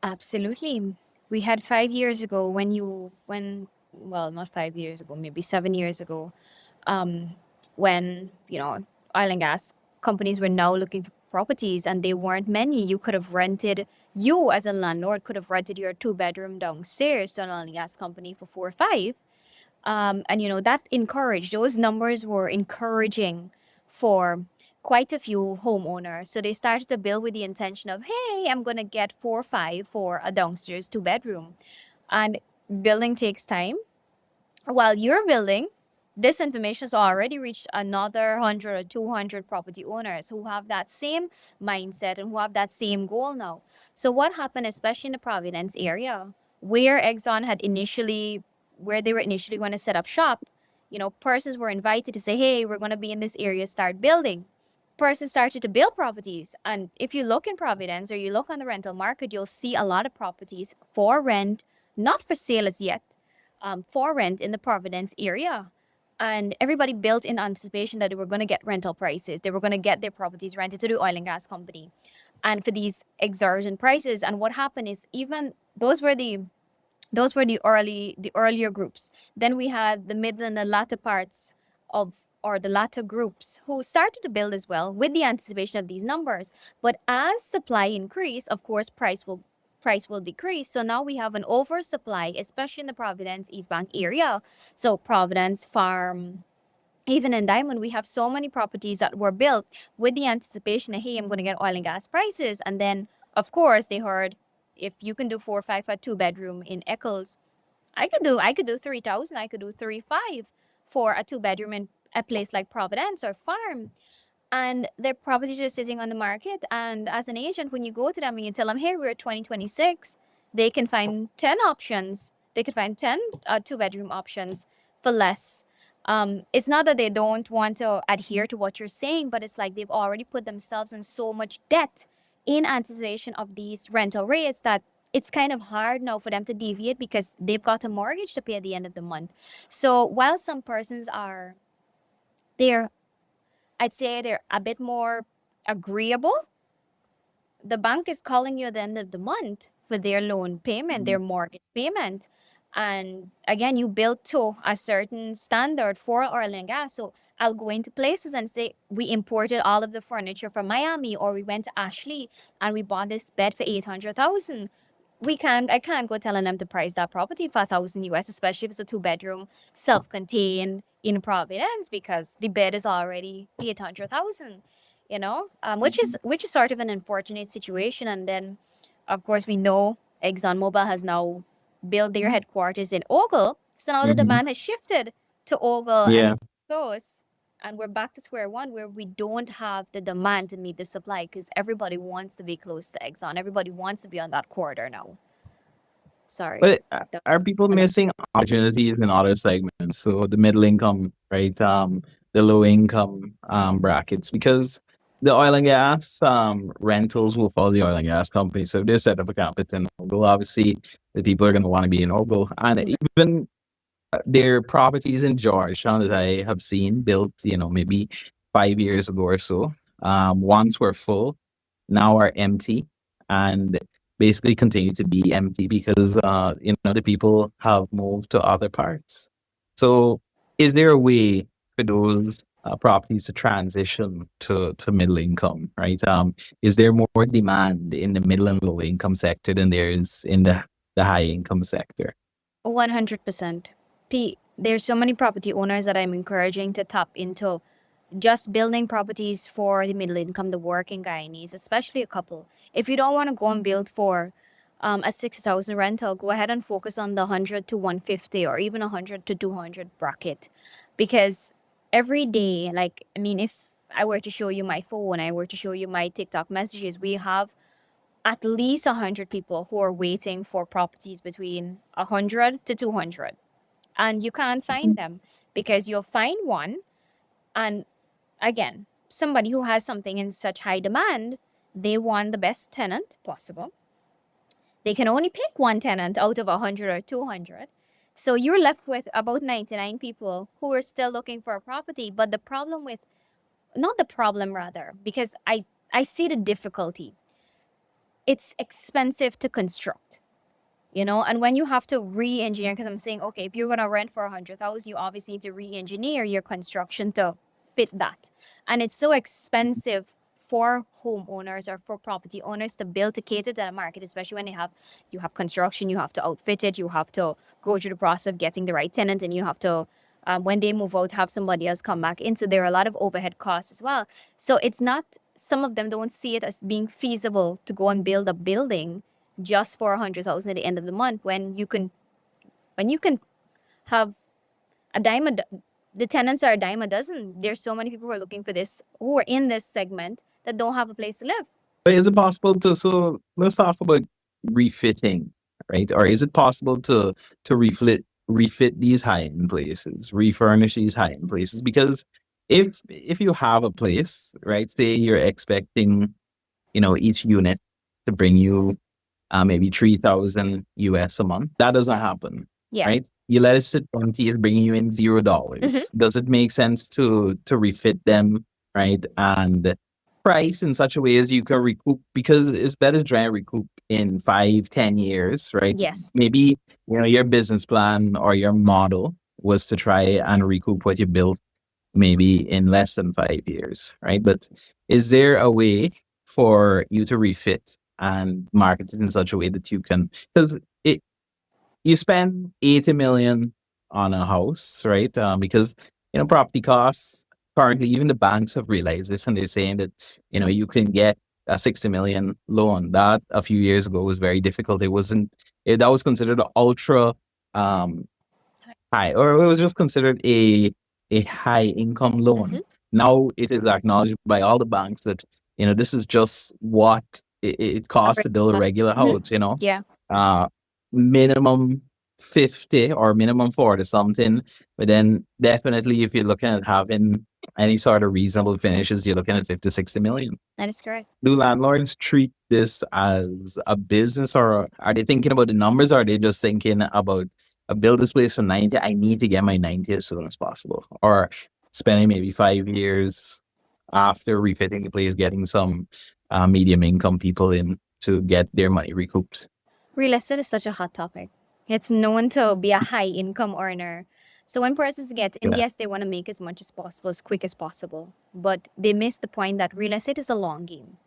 Absolutely. We had 5 years ago well, not 5 years ago, maybe 7 years ago, um, when, oil and gas companies were now looking for properties and they weren't many. You as a landlord could have rented your two-bedroom downstairs to an oil and gas company for 4 or 5. And that encouraged, those numbers were encouraging for quite a few homeowners. So they started to build with the intention of, hey, I'm going to get 4 or 5 for a downstairs two-bedroom. And building takes time. While you're building, this information has already reached another 100 or 200 property owners who have that same mindset and who have that same goal now. So what happened, especially in the Providence area, where Exxon had where they were initially going to set up shop, persons were invited to say, hey, we're going to be in this area, start building. Persons started to build properties. And if you look in Providence or you look on the rental market, you'll see a lot of properties for rent, not for sale as yet, for rent in the Providence area. And everybody built in anticipation that they were going to get rental prices. They were going to get their properties rented to the oil and gas company. And for these exorbitant prices. And what happened is even those were the earlier groups. Then we had the middle and the latter parts of or the latter groups who started to build as well with the anticipation of these numbers. But as supply increased, of course, price will decrease. So now we have an oversupply, especially in the Providence East Bank area. So Providence Farm, even in Diamond, we have so many properties that were built with the anticipation that, hey, I'm going to get oil and gas prices. And then, of course, they heard if you can do 4 or 5 for two-bedroom in Eccles, I could do 3,000, I could do 3,500 for a two-bedroom in a place like Providence or Farm. And their properties are sitting on the market. And as an agent, when you go to them and you tell them, hey, we're 2026, they can find 10 options. They could find 10 two-bedroom options for less. It's not that they don't want to adhere to what you're saying, but it's like they've already put themselves in so much debt in anticipation of these rental rates that it's kind of hard now for them to deviate because they've got a mortgage to pay at the end of the month. So while some persons they're I'd say they're a bit more agreeable. The bank is calling you at the end of the month for their loan payment, their mortgage payment. And again, you built to a certain standard for oil and gas. So I'll go into places and say, we imported all of the furniture from Miami, or we went to Ashley and we bought this bed for 800,000. I can't go telling them to price that property for 1,000 US, especially if it's a two-bedroom, self-contained in Providence, because the bed is already 800,000. Which is sort of an unfortunate situation. And then, of course, we know ExxonMobil has now built their headquarters in Ogle, so now the Hmm. demand has shifted to Ogle and Yeah. the coast, and we're back to square one where we don't have the demand to meet the supply because everybody wants to be close to Exxon. Everybody wants to be on that corridor now. Sorry. But are people missing opportunities in other segments? So the middle income, right? The low income brackets, because the oil and gas rentals will follow the oil and gas company. So if they set up a campus in Ogle, obviously the people are going to want to be in Ogle, and even their properties in Georgetown that I have seen built, maybe 5 years ago or so, once were full, now are empty, and basically continue to be empty because the people have moved to other parts. So, is there a way for those properties to transition to middle income? Right? Is there more demand in the middle and low income sector than there is in the high income sector? 100%. There's so many property owners that I'm encouraging to tap into just building properties for the middle income, the working Guyanese, especially a couple. If you don't want to go and build for a 60,000 rental, go ahead and focus on the 100 to 150 or even 100 to 200 bracket. Because every day, like, I mean, if I were to show you my phone, I were to show you my TikTok messages, we have at least 100 people who are waiting for properties between 100 to 200. And you can't find them because you'll find one. And again, somebody who has something in such high demand, they want the best tenant possible. They can only pick one tenant out of 100 or 200. So you're left with about 99 people who are still looking for a property. But the problem with, not the problem rather, because I see the difficulty. it's expensive to construct, you know. And when you have to re-engineer, because I'm saying, okay, if you're gonna rent for 100,000, you obviously need to re-engineer your construction to fit that. And it's so expensive for homeowners or for property owners to build to cater to that market, especially when you have construction, you have to outfit it, you have to go through the process of getting the right tenant, and you have to when they move out, have somebody else come back in. So there are a lot of overhead costs as well. So it's not, some of them don't see it as being feasible to go and build a building just for 100,000 at the end of the month, when you can have a dime the tenants are a dime a dozen. There's so many people who are looking for this, who are in this segment, that don't have a place to live. But is it possible to, so let's talk about refitting, right? Or is it possible to refit these high end places, refurnish these high end places? Because if you have a place, right, say you're expecting, each unit to bring you maybe 3,000 US a month. That doesn't happen, Yeah. right? You let it sit empty, it's bringing you in $0. Does it make sense to refit them, right? And price in such a way as you can recoup, because it's better to try and recoup in 5, 10 years, right? Yes. Maybe your business plan or your model was to try and recoup what you built maybe in less than 5 years, right? But is there a way for you to refit and market it in such a way that you can, because it you spend 80 million on a house, right? Because property costs currently, even the banks have realized this, and they're saying that you can get a 60 million loan. That a few years ago was very difficult. That was considered ultra um high, or it was just considered a high income loan. Now it is acknowledged by all the banks that this is just what it costs to build a regular house. Yeah. Uh, minimum 50 or minimum 40 something, but then definitely if you're looking at having any sort of reasonable finishes, you're looking at 50, 60 million. That is correct. Do landlords treat this as a business, or are they thinking about the numbers, or are they just thinking about I build this place for 90, I need to get my 90 as soon as possible? Or spending maybe 5 years after refitting the place, getting some medium income people in to get their money recouped. Real estate is such a hot topic. It's known to be a high income earner. So when persons get in, Yeah. yes, they want to make as much as possible, as quick as possible. But they miss the point that real estate is a long game.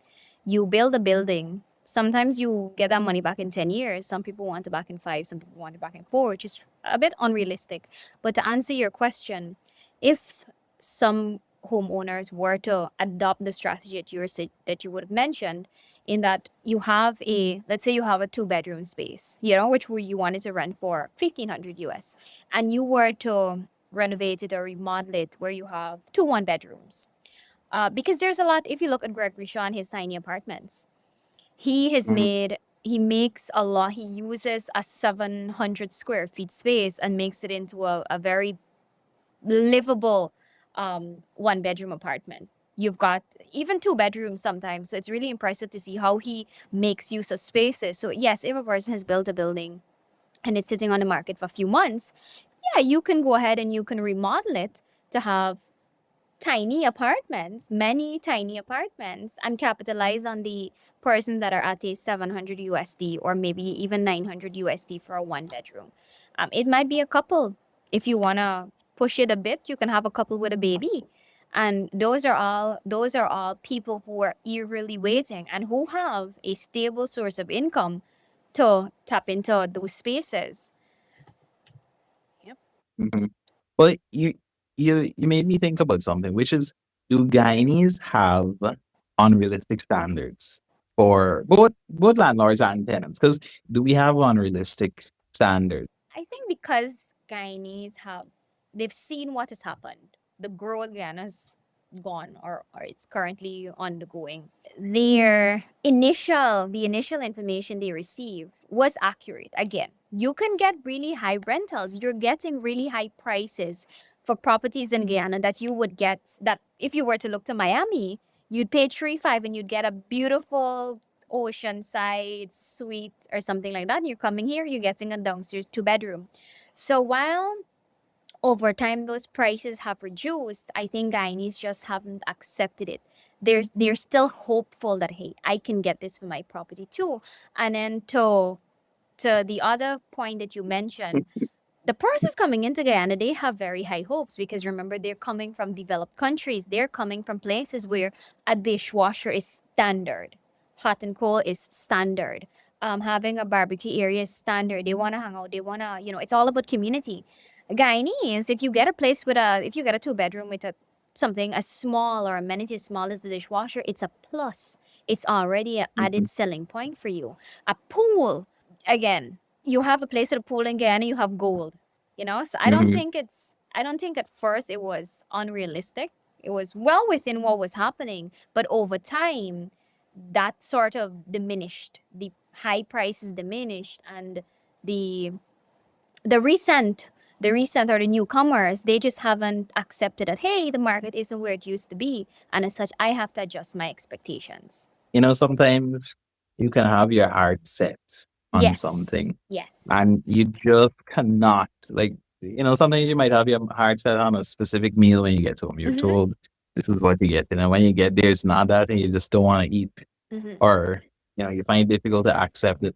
You build a building, sometimes you get that money back in 10 years. Some people want it back in 5, some people want it back in 4, which is a bit unrealistic. But to answer your question, if some homeowners were to adopt the strategy that you would have mentioned, in that you have a, let's say you have a 2 bedroom space, which you wanted to rent for 1,500 US, and you were to renovate it or remodel it where you have 2 1 bedrooms. Because there's a lot, if you look at Gregory Shaw and his tiny apartments, he has Mhm. made, he makes a lot, he uses a 700 square feet space and makes it into a very livable 1 bedroom apartment. You've got even 2 bedrooms sometimes. So it's really impressive to see how he makes use of spaces. So yes, if a person has built a building and it's sitting on the market for a few months, yeah, you can go ahead and you can remodel it to have tiny apartments, many tiny apartments, and capitalize on the persons that are at a 700 USD or maybe even 900 USD for a 1 bedroom. It might be a couple. If you want to push it a bit, you can have a couple with a baby. And those are all people who are eagerly waiting and who have a stable source of income to tap into those spaces. Yep. Mhm. Well, you made me think about something, which is, do Guyanese have unrealistic standards for both landlords and tenants? Because do we have unrealistic standards? I think because Guyanese they've seen what has happened. The growth Guyana's gone, or it's currently undergoing. The initial information they received was accurate. Again, you can get really high rentals. You're getting really high prices for properties in Guyana that you would get, that if you were to look to Miami, you'd pay 3.5 and you'd get a beautiful oceanside suite or something like that. And you're coming here, you're getting a downstairs 2 bedroom. So while Over time those prices have reduced. I think Guyanese just haven't accepted it. They're still hopeful that hey, I can get this for my property too. And then to the other point that you mentioned, the persons coming into Guyana, they have very high hopes because remember, they're coming from developed countries. They're coming from places where a dishwasher is standard, hot and cold is standard. Having a barbecue area is standard. They want to hang out. They want to, it's all about community. Guyanese, if you get a place with if you get a two-bedroom with a something as small or amenity as small as the dishwasher, it's a plus. It's already an added Mhm. selling point for you. A pool, again, you have a place at a pool in Guyana, you have gold. So Mhm. I don't think at first it was unrealistic. It was well within what was happening, but over time, that sort of diminished. The high prices diminished, and the the recent the recent or the newcomers, they just haven't accepted that hey, the market isn't where it used to be, and as such, I have to adjust my expectations. Sometimes you can have your heart set on Yes, something yes. and you just cannot, like, sometimes you might have your heart set on a specific meal when you get home. You're Mm-hmm. told this is what you get. When you get there, it's not that and you just don't want to eat. Mm-hmm. Or, you find it difficult to accept that,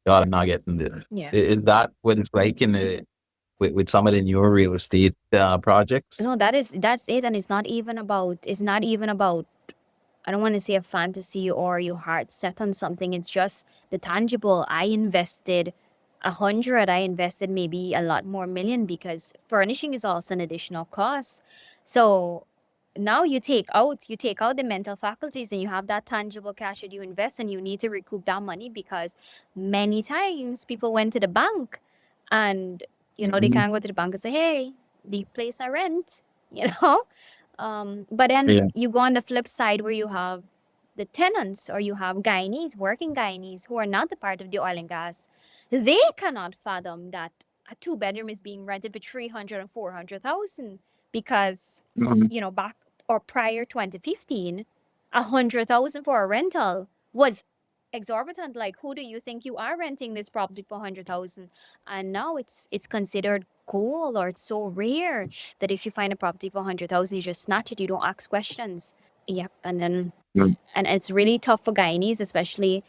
God, I'm not getting this. Yeah. Is that what it's like with some of the newer real estate projects? No, that's it, and it's not even about I don't want to say a fantasy or your heart set on something. It's just the tangible. I invested 100. I invested maybe a lot more million because furnishing is also an additional cost. So now you take out the mental faculties and you have that tangible cash that you invest and you need to recoup that money because many times people went to the bank and they Mhm. can't go to the bank and say, hey, the place I rent, you know but then Yeah. you go on the flip side where you have the tenants or you have Guyanese, working Guyanese, who are not a part of the oil and gas. They cannot fathom that a two-bedroom is being rented for 300 and 400,000 because, Mhm. back or prior 2015, 100,000 for a rental was exorbitant. Like, who do you think you are renting this property for 100,000? And now it's considered cool or it's so rare that if you find a property for 100,000, you just snatch it. You don't ask questions. Yep, and it's really tough for Guyanese, especially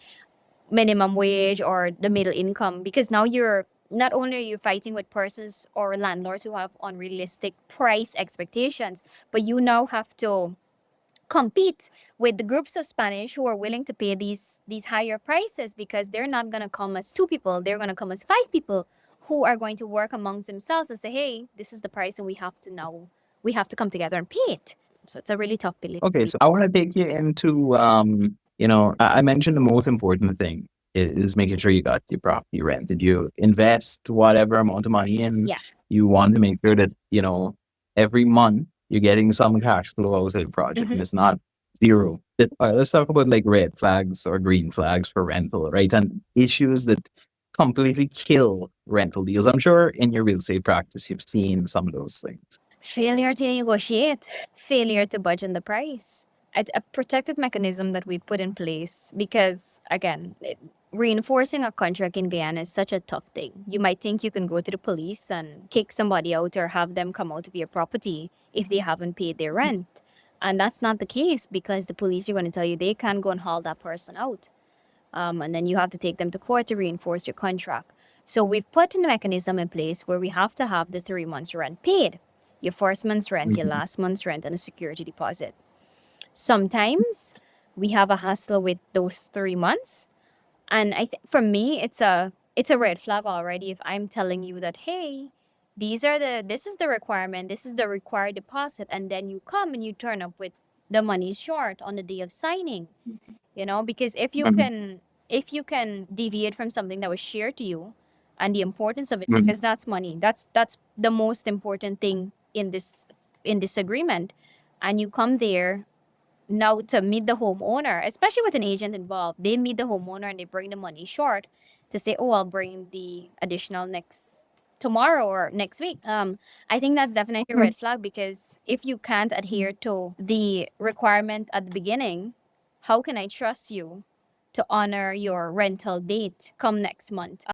minimum wage or the middle income, because now you're not only are you fighting with persons or landlords who have unrealistic price expectations, but you now have to compete with the groups of Spanish who are willing to pay these higher prices because they're not gonna come as two people, they're gonna come as five people who are going to work amongst themselves and say, hey, this is the price and we have to come together and pay it. So it's a really tough belief. Okay, so I want to take you into, I mentioned the most important thing is making sure you got your property rented. You invest whatever amount of money in, Yeah. you want to make sure that, every month you're getting some cash flow out of the project Mm-hmm. and it's not zero. All right, let's talk about like red flags or green flags for rental, right? And issues that completely kill rental deals. I'm sure in your real estate practice, you've seen some of those things. Failure to negotiate, failure to budge on the price. It's a protective mechanism that we put in place because, again, reinforcing a contract in Guyana is such a tough thing. You might think you can go to the police and kick somebody out or have them come out of your property if they haven't paid their rent. And that's not the case because the police are going to tell you they can't go and haul that person out. And then you have to take them to court to reinforce your contract. So we've put a mechanism in place where we have to have the 3 months rent paid, your first month's rent, your Mhm. last month's rent, and a security deposit. Sometimes we have a hassle with those 3 months, and for me, it's a red flag already if I'm telling you that hey, this is the requirement, this is the required deposit, and then you come and you turn up with the money short on the day of signing. Because Mhm. if you can deviate from something that was shared to you and the importance of it, Mhm. because that's money, that's the most important thing in this agreement, and you come there now to meet the homeowner, especially with an agent involved, they meet the homeowner and they bring the money short to say, oh, I'll bring the additional next tomorrow or next week. I think that's definitely a red flag because if you can't adhere to the requirement at the beginning, how can I trust you to honor your rental date come next month?